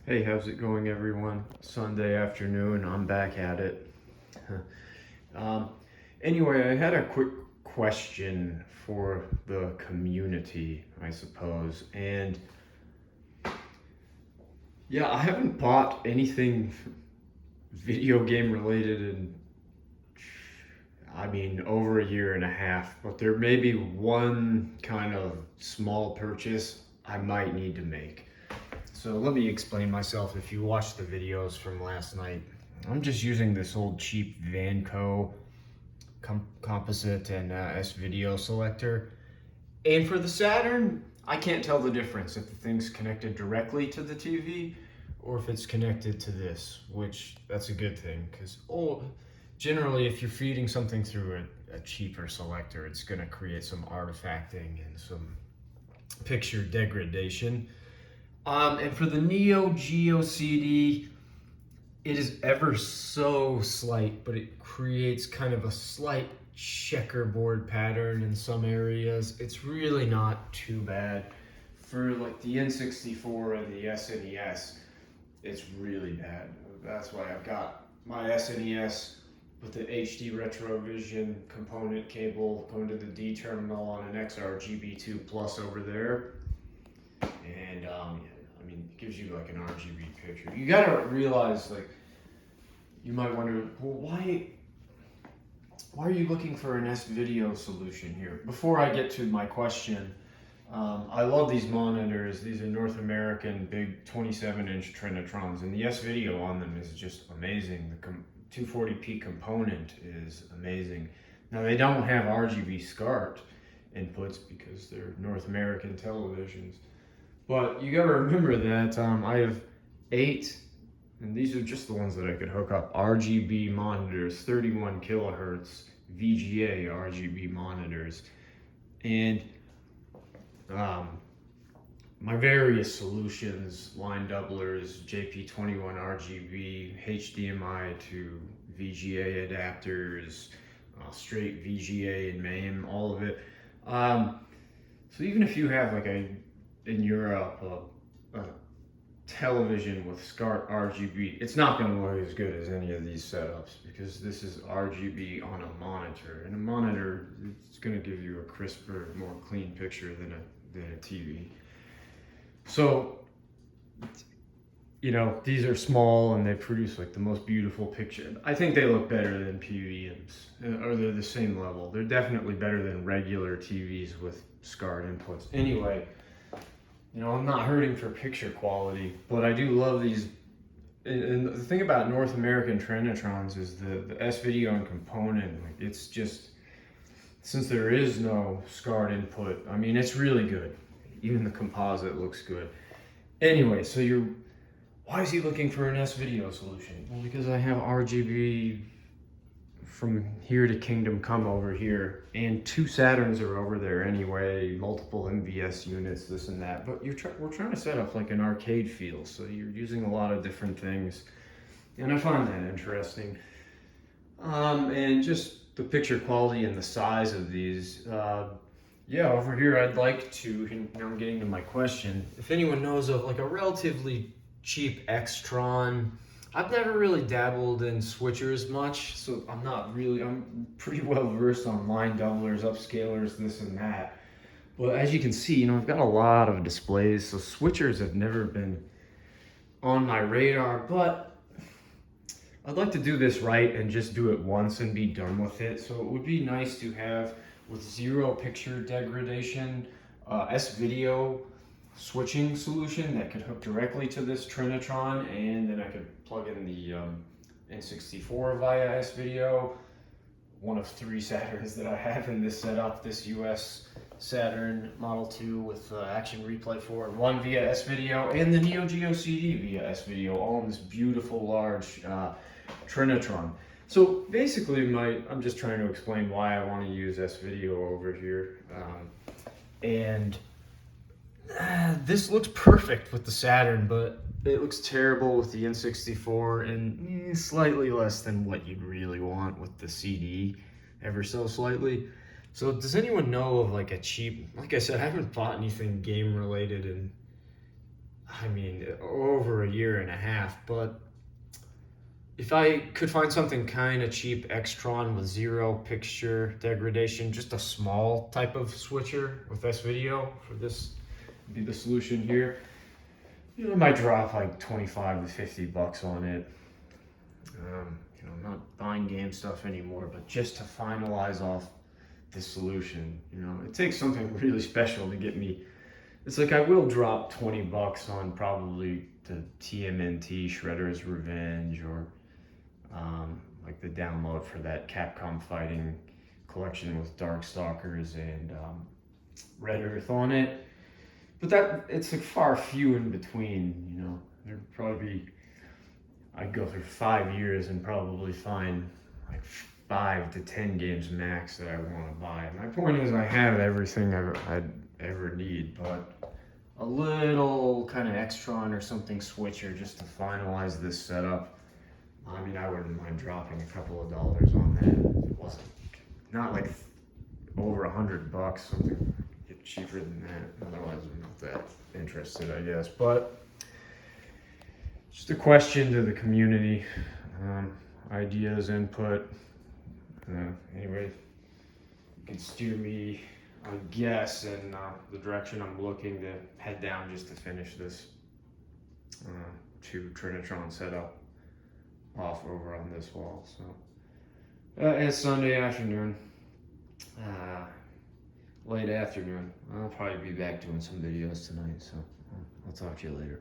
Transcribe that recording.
Hey, how's it going, everyone? Sunday afternoon, I'm back at it. um, anyway, I had a quick question for the community, I suppose. And yeah, I haven't bought anything video game related in, over a year and a half, but there may be one kind of small purchase I might need to make. So let me explain myself. If you watched the videos from last night, I'm just using this old cheap Vanco composite and S-Video selector. And for the Saturn, I can't tell the difference if the thing's connected directly to the TV or if it's connected to this, which that's a good thing because generally if you're feeding something through a cheaper selector, it's going to create some artifacting and some picture degradation. And for the Neo Geo CD, it is ever so slight, but it creates kind of a slight checkerboard pattern in some areas. It's really not too bad. For like the N64 and the SNES, it's really bad. That's why I've got my SNES with the HD Retrovision component cable going to the D terminal on an XRGB2 Plus over there. And it gives you like an RGB picture. You gotta realize, like, you might wonder, well, why are you looking for an S-Video solution here? Before I get to my question, I love these monitors. These are North American big 27-inch Trinitrons, and the S-Video on them is just amazing. The 240p component is amazing. Now, they don't have RGB SCART inputs because they're North American televisions. But you gotta remember that I have 8, and these are just the ones that I could hook up, RGB monitors, 31 kilohertz VGA RGB monitors. And my various solutions, line doublers, JP21 RGB, HDMI to VGA adapters, straight VGA and MAME, all of it. So even if you have like in Europe a television with SCART RGB, it's not going to look as good as any of these setups because this is RGB on a monitor, and a monitor, it's going to give you a crisper, more clean picture than a TV. So these are small and they produce like the most beautiful picture. I think they look better than PVMs, or they're the same level. They're definitely better than regular TVs with SCART inputs. Anyway, I'm not hurting for picture quality, but I do love these. And the thing about North American Trinitrons is the S-Video and component, like, it's just, since there is no SCART input, it's really good. Even the composite looks good. Anyway, so why is he looking for an S-Video solution? Well, because I have RGB from here to Kingdom Come over here, and 2 Saturns are over there anyway, multiple MVS units, this and that. But we're trying to set up like an arcade feel, so you're using a lot of different things, and I find that interesting. And just the picture quality and the size of these. Yeah, over here I'd like to, and now I'm getting to my question, if anyone knows of like a relatively cheap Extron. I've never really dabbled in switchers much, so I'm pretty well versed on line doublers, upscalers, this and that. But as you can see, I've got a lot of displays, so switchers have never been on my radar, but I'd like to do this right and just do it once and be done with it. So it would be nice to have, with 0 picture degradation, S-Video switching solution that could hook directly to this Trinitron, and then I could plug in the N64 via S-Video. One of 3 Saturns that I have in this setup, this US Saturn Model 2 with Action Replay 4, and 1 via S-Video, and the Neo Geo CD via S-Video, all in this beautiful large Trinitron. So basically, I'm just trying to explain why I want to use S-Video over here. And this looks perfect with the Saturn, but it looks terrible with the N64, and slightly less than what you'd really want with the CD, ever so slightly. So does anyone know of like a cheap, like I said, I haven't bought anything game related in I mean, over a year and a half, but if I could find something kind of cheap, Extron with zero picture degradation, just a small type of switcher with S-Video for this, be the solution here. You know, I might drop like 25 to 50 bucks on it. You know, I'm not buying game stuff anymore, but just to finalize off this solution, you know, it takes something really special to get me. It's like I will drop 20 bucks on probably the TMNT Shredder's Revenge, or like the download for that Capcom Fighting collection with Darkstalkers and Red Earth on it. But that, it's like far few in between, you know. There'd probably be, I'd go through 5 years and probably find like 5 to 10 games max that I want to buy. My point is, I have everything I'd ever need, but a little kind of Extron or something switcher just to finalize this setup. I mean, I wouldn't mind dropping a couple of dollars on that. If it wasn't, not like over $100, something cheaper than that. Otherwise, I'm not that interested, I guess. But just a question to the community, ideas, input. Anyway, you can steer me, I guess, in the direction I'm looking to head down just to finish this 2 Trinitron setup off over on this wall. So it's Sunday afternoon, late afternoon. I'll probably be back doing some videos tonight, so I'll talk to you later.